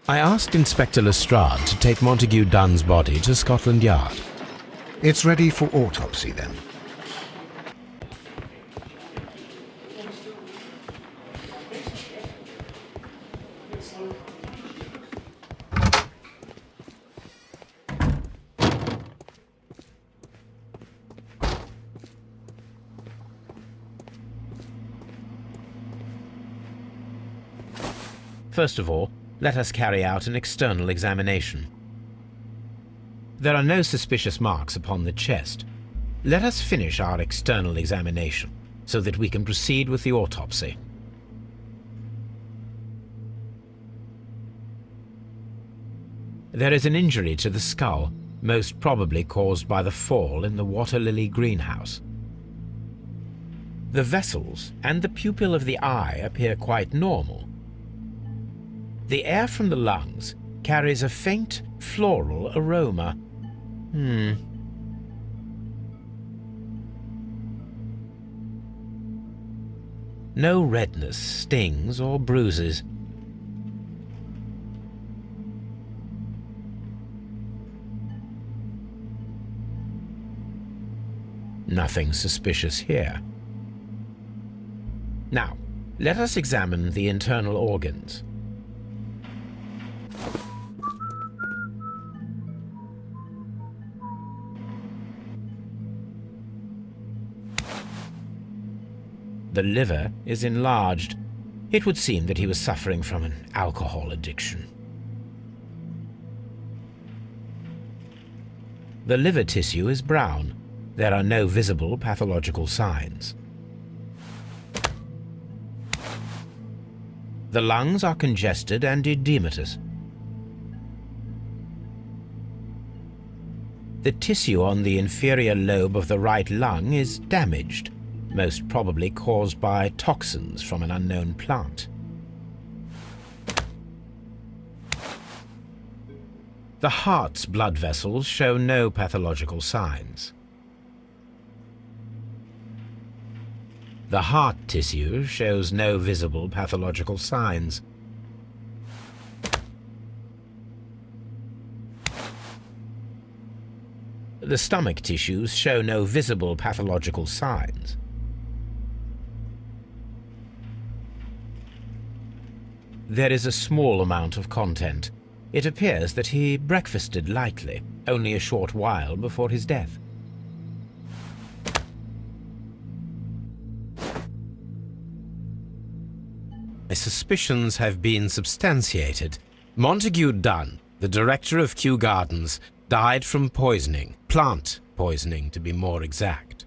I asked Inspector Lestrade to take Montague Dunn's body to Scotland Yard. It's ready for autopsy, then. First of all, let us carry out an external examination. There are no suspicious marks upon the chest. Let us finish our external examination so that we can proceed with the autopsy. There is an injury to the skull, most probably caused by the fall in the water lily greenhouse. The vessels and the pupil of the eye appear quite normal. The air from the lungs carries a faint floral aroma. No redness, stings, or bruises. Nothing suspicious here. Now, let us examine the internal organs. The liver is enlarged. It would seem that he was suffering from an alcohol addiction. The liver tissue is brown. There are no visible pathological signs. The lungs are congested and edematous. The tissue on the inferior lobe of the right lung is damaged, most probably caused by toxins from an unknown plant. The heart's blood vessels show no pathological signs. The heart tissue shows no visible pathological signs. The stomach tissues show no visible pathological signs. There is a small amount of content. It appears that he breakfasted lightly, only a short while before his death. My suspicions have been substantiated. Montague Dunn, the director of Kew Gardens, died from poisoning, plant poisoning to be more exact.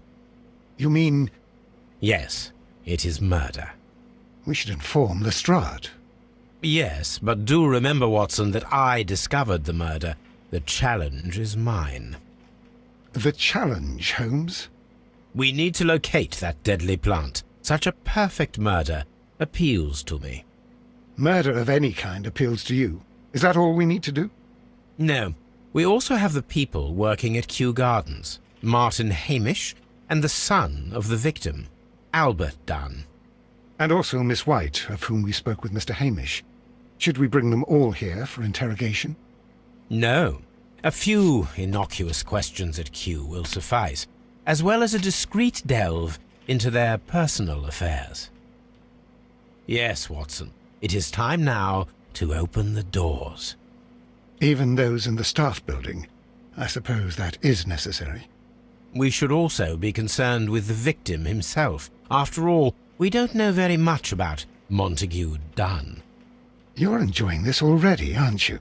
You mean... Yes, it is murder. We should inform Lestrade. Yes, but do remember, Watson, that I discovered the murder. The challenge is mine. The challenge, Holmes? We need to locate that deadly plant. Such a perfect murder appeals to me. Murder of any kind appeals to you. Is that all we need to do? No. We also have the people working at Kew Gardens. Martin Hamish and the son of the victim, Albert Dunn. And also Miss White, of whom we spoke with Mr. Hamish. Should we bring them all here for interrogation? No. A few innocuous questions at Kew will suffice, as well as a discreet delve into their personal affairs. Yes, Watson, it is time now to open the doors. Even those in the staff building? I suppose that is necessary. We should also be concerned with the victim himself. After all, we don't know very much about Montague Dunn. You're enjoying this already, aren't you?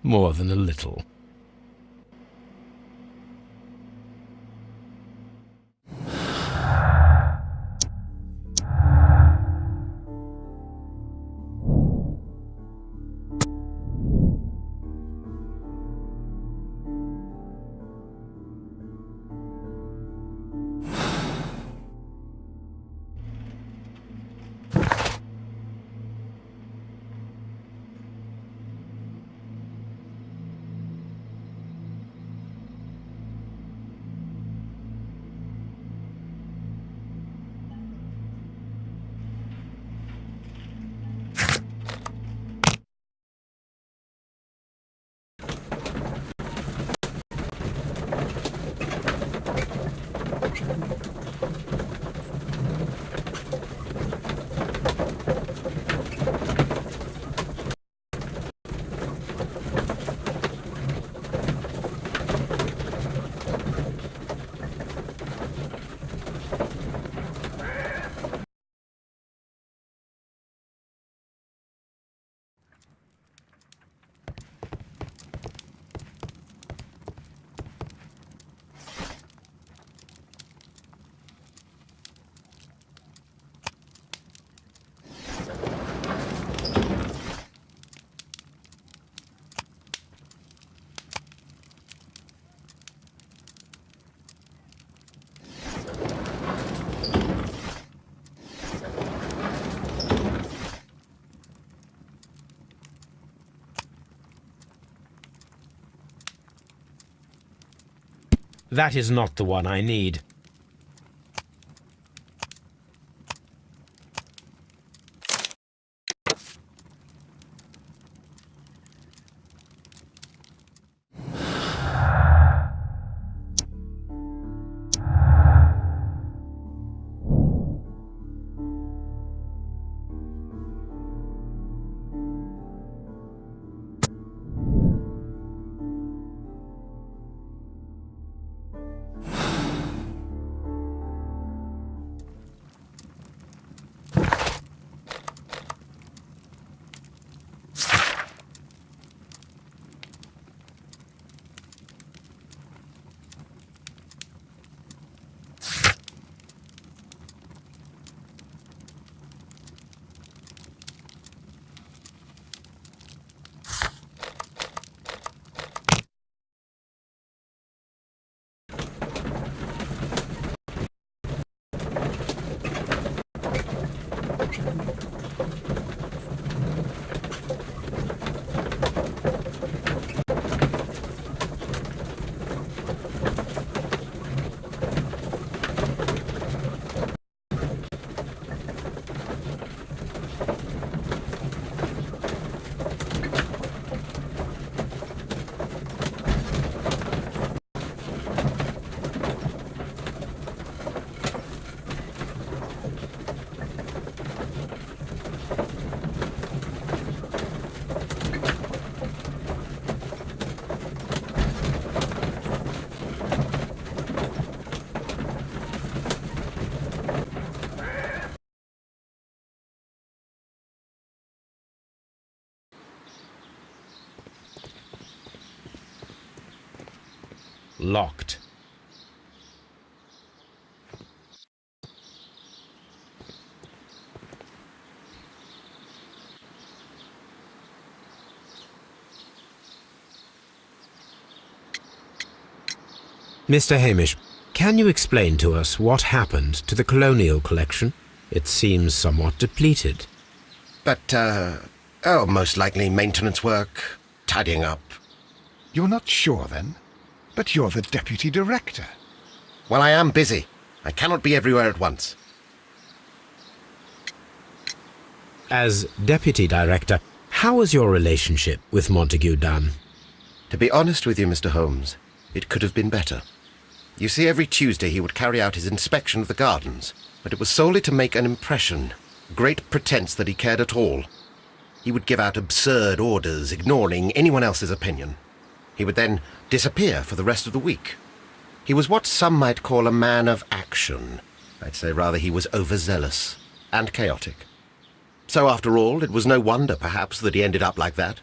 More than a little. That is not the one I need. Locked. Mr. Hamish, can you explain to us what happened to the colonial collection? It seems somewhat depleted. But, most likely maintenance work, tidying up. You're not sure, then? But you're the deputy director. Well, I am busy. I cannot be everywhere at once. As deputy director, how was your relationship with Montague Dunn? To be honest with you, Mr. Holmes, it could have been better. You see, every Tuesday he would carry out his inspection of the gardens, but it was solely to make an impression, great pretense that he cared at all. He would give out absurd orders, ignoring anyone else's opinion. He would then disappear for the rest of the week. He was what some might call a man of action. I'd say rather he was overzealous and chaotic. So after all, it was no wonder, perhaps, that he ended up like that,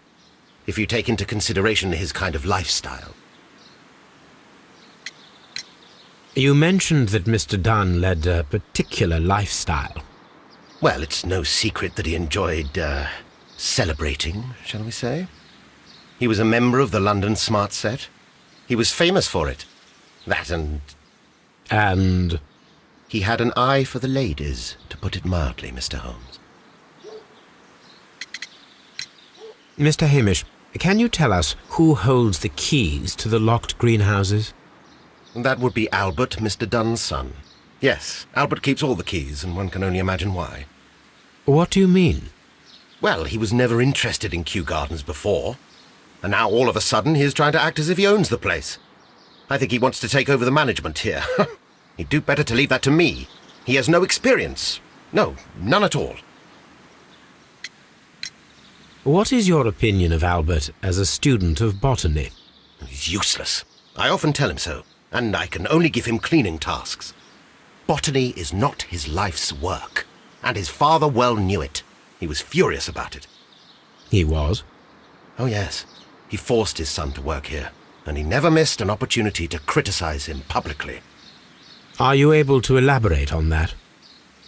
if you take into consideration his kind of lifestyle. You mentioned that Mr. Dunn led a particular lifestyle. Well, it's no secret that he enjoyed, celebrating, shall we say? He was a member of the London Smart Set. He was famous for it. That and... And? He had an eye for the ladies, to put it mildly, Mr. Holmes. Mr. Hamish, can you tell us who holds the keys to the locked greenhouses? That would be Albert, Mr. Dunn's son. Yes, Albert keeps all the keys, and one can only imagine why. What do you mean? Well, he was never interested in Kew Gardens before. And now, all of a sudden, he is trying to act as if he owns the place. I think he wants to take over the management here. He'd do better to leave that to me. He has no experience. No, none at all. What is your opinion of Albert as a student of botany? He's useless. I often tell him so, and I can only give him cleaning tasks. Botany is not his life's work, and his father well knew it. He was furious about it. He was? Oh, yes. He forced his son to work here, and he never missed an opportunity to criticize him publicly. Are you able to elaborate on that?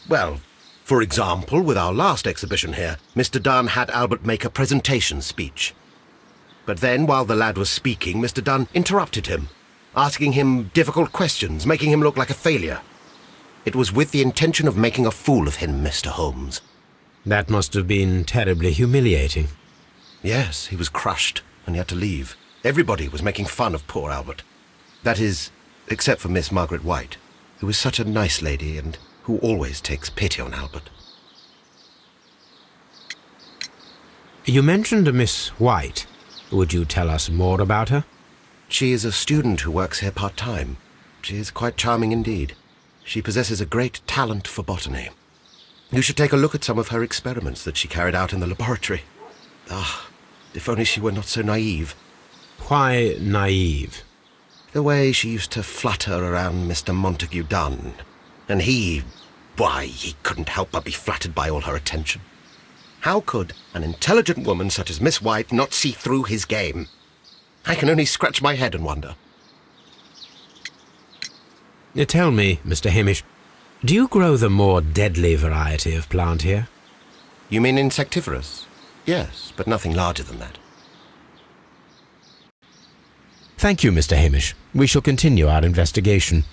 Well, for example, with our last exhibition here, Mr. Dunn had Albert make a presentation speech. But then, while the lad was speaking, Mr. Dunn interrupted him, asking him difficult questions, making him look like a failure. It was with the intention of making a fool of him, Mr. Holmes. That must have been terribly humiliating. Yes, he was crushed, and he had to leave. Everybody was making fun of poor Albert. That is, except for Miss Margaret White, who is such a nice lady and who always takes pity on Albert. You mentioned a Miss White. Would you tell us more about her? She is a student who works here part-time. She is quite charming indeed. She possesses a great talent for botany. You should take a look at some of her experiments that she carried out in the laboratory. Ah, if only she were not so naive. Why naive? The way she used to flutter around Mr. Montague Dunn. And he couldn't help but be flattered by all her attention. How could an intelligent woman such as Miss White not see through his game? I can only scratch my head and wonder. Tell me, Mr. Hamish, do you grow the more deadly variety of plant here? You mean insectivorous? Yes, but nothing larger than that. Thank you, Mr. Hamish. We shall continue our investigation.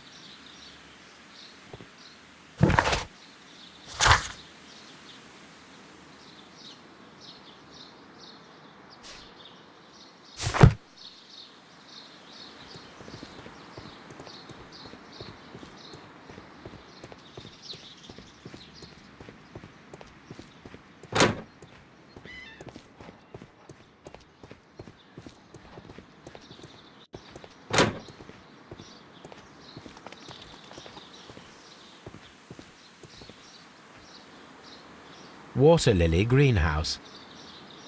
Water lily greenhouse.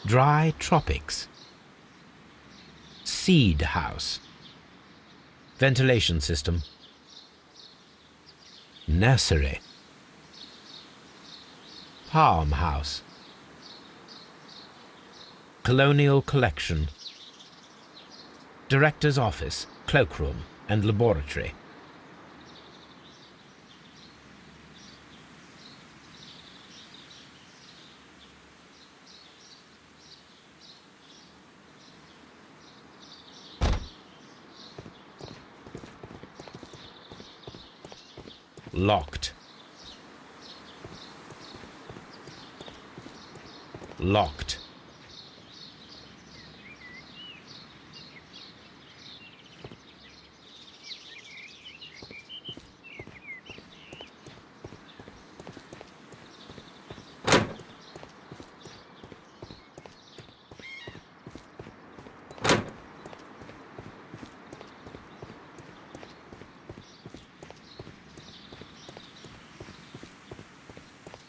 Dry tropics. Seed house. Ventilation system. Nursery. Palm house. Colonial collection. Director's office, cloakroom and laboratory. Locked. Locked.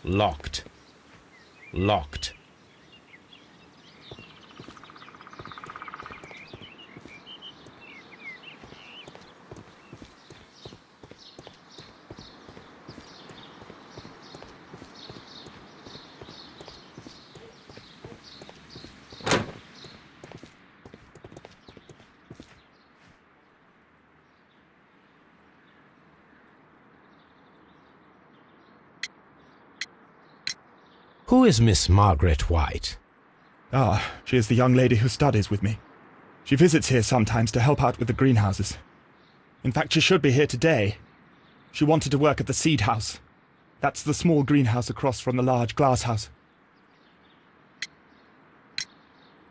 Locked. Locked. Who is Miss Margaret White? Ah, she is the young lady who studies with me. She visits here sometimes to help out with the greenhouses. In fact, she should be here today. She wanted to work at the seed house. That's the small greenhouse across from the large glass house.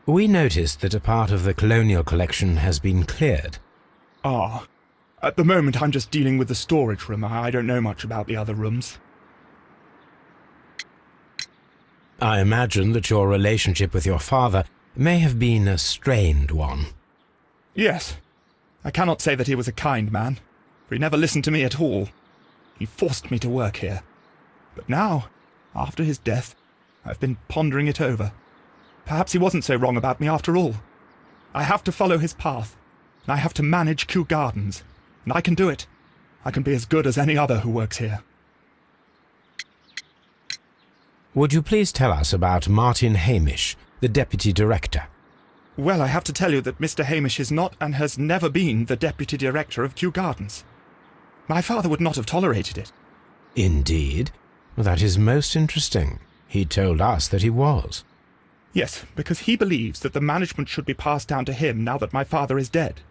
We noticed that a part of the colonial collection has been cleared. Ah, at the moment I'm just dealing with the storage room. I don't know much about the other rooms. I imagine that your relationship with your father may have been a strained one. Yes. I cannot say that he was a kind man, for he never listened to me at all. He forced me to work here. But now, after his death, I've been pondering it over. Perhaps he wasn't so wrong about me after all. I have to follow his path, and I have to manage Kew Gardens, and I can do it. I can be as good as any other who works here. Would you please tell us about Martin Hamish, the Deputy Director? Well, I have to tell you that Mr. Hamish is not and has never been the Deputy Director of Kew Gardens. My father would not have tolerated it. Indeed? Well, that is most interesting. He told us that he was. Yes, because he believes that the management should be passed down to him now that my father is dead.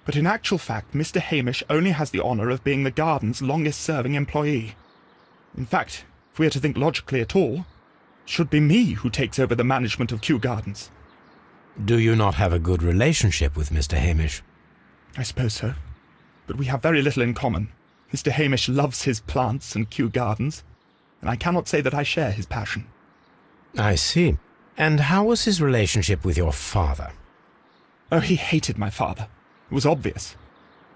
But in actual fact, Mr. Hamish only has the honour of being the garden's longest-serving employee. In fact, if we are to think logically at all, it should be me who takes over the management of Kew Gardens. Do you not have a good relationship with Mr. Hamish? I suppose so. but we have very little in common. Mr. Hamish loves his plants and Kew Gardens, and I cannot say that I share his passion. I see. And how was his relationship with your father? Oh, he hated my father. It was obvious.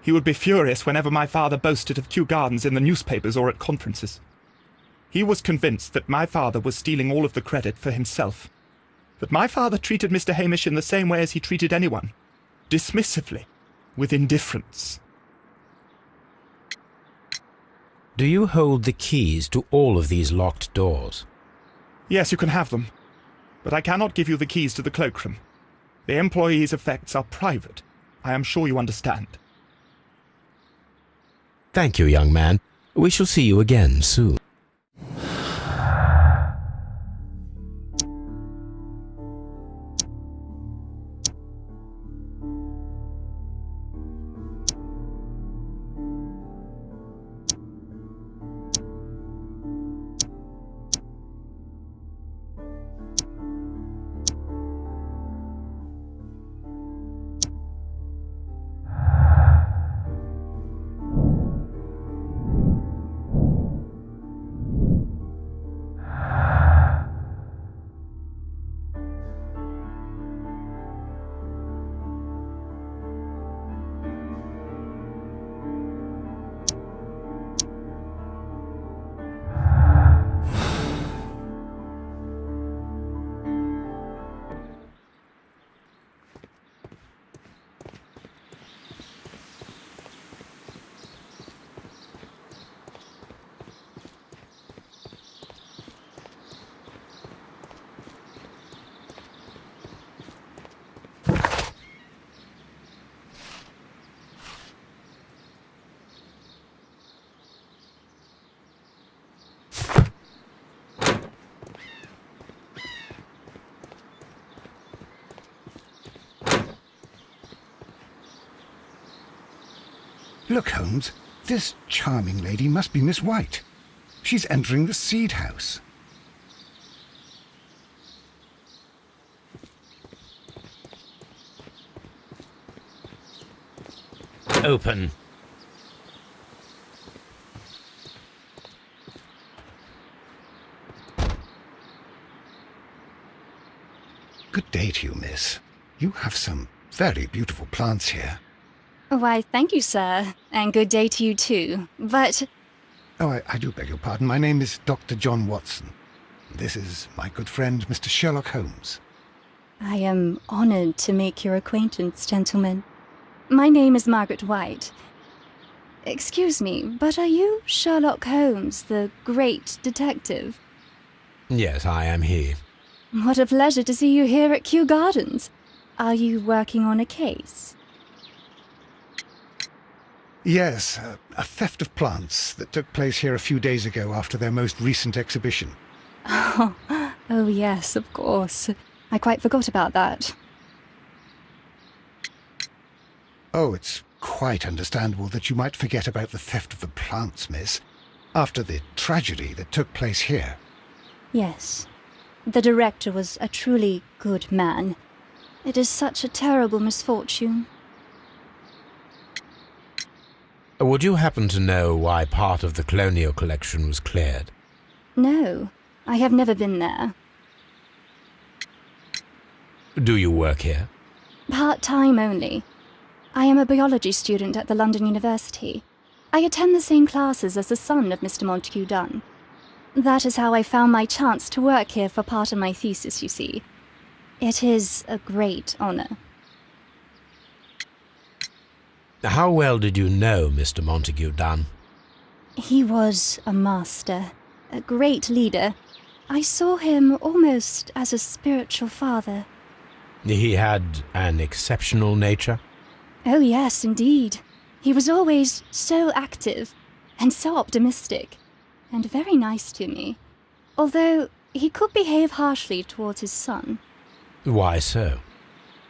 He would be furious whenever my father boasted of Kew Gardens in the newspapers or at conferences. He was convinced that my father was stealing all of the credit for himself. That my father treated Mr. Hamish in the same way as he treated anyone, dismissively, with indifference. Do you hold the keys to all of these locked doors? Yes, you can have them, but I cannot give you the keys to the cloakroom. The employees' effects are private. I am sure you understand. Thank you, young man. We shall see you again soon. Look, Holmes, this charming lady must be Miss White. She's entering the seed house. Open. Good day to you, miss. You have some very beautiful plants here. Why, thank you, sir, and good day to you too. But Oh, I do beg your pardon. My name is Dr. John Watson. This is my good friend, Mr. Sherlock Holmes. I am honored to make your acquaintance, gentlemen. My name is Margaret White. Excuse me, but are you Sherlock Holmes, the great detective? Yes, I am he. What a pleasure to see you here at Kew Gardens. Are you working on a case? Yes, a theft of plants that took place here a few days ago after their most recent exhibition. Oh yes, of course. I quite forgot about that. Oh, it's quite understandable that you might forget about the theft of the plants, miss, after the tragedy that took place here. Yes. The director was a truly good man. It is such a terrible misfortune. Would you happen to know why part of the colonial collection was cleared? No, I have never been there. Do you work here? Part-time only. I am a biology student at the London University. I attend the same classes as the son of Mr. Montague Dunn. That is how I found my chance to work here for part of my thesis, you see. It is a great honor. How well did you know Mr. Montague Dunn? He was a master, a great leader. I saw him almost as a spiritual father. He had an exceptional nature? Oh yes, indeed. He was always so active and so optimistic, and very nice to me. Although he could behave harshly towards his son. Why so?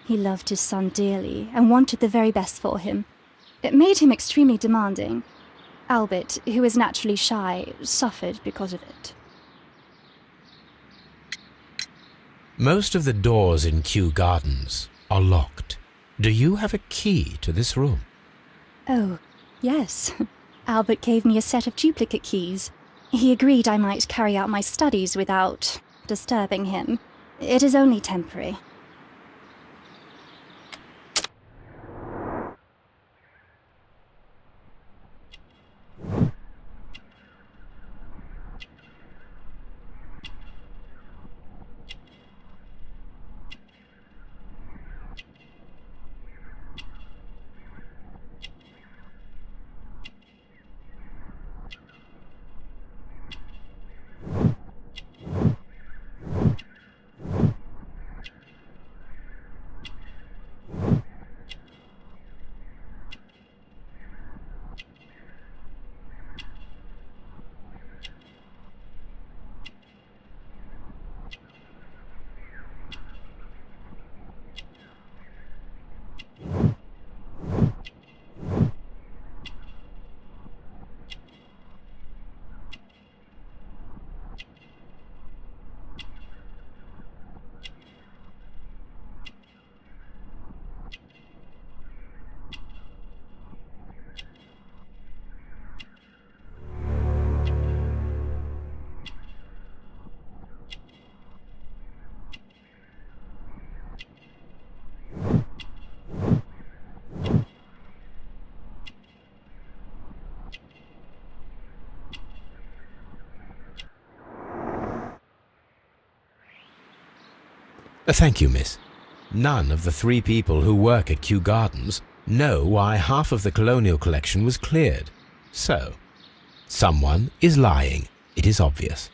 He loved his son dearly and wanted the very best for him. It made him extremely demanding. Albert, who is naturally shy, suffered because of it. Most of the doors in Kew Gardens are locked. Do you have a key to this room? Oh, Yes. Albert gave me a set of duplicate keys. He agreed I might carry out my studies without disturbing him. It is only temporary. Thank you, miss. None of the 3 people who work at Kew Gardens know why half of the colonial collection was cleared. So, someone is lying, it is obvious.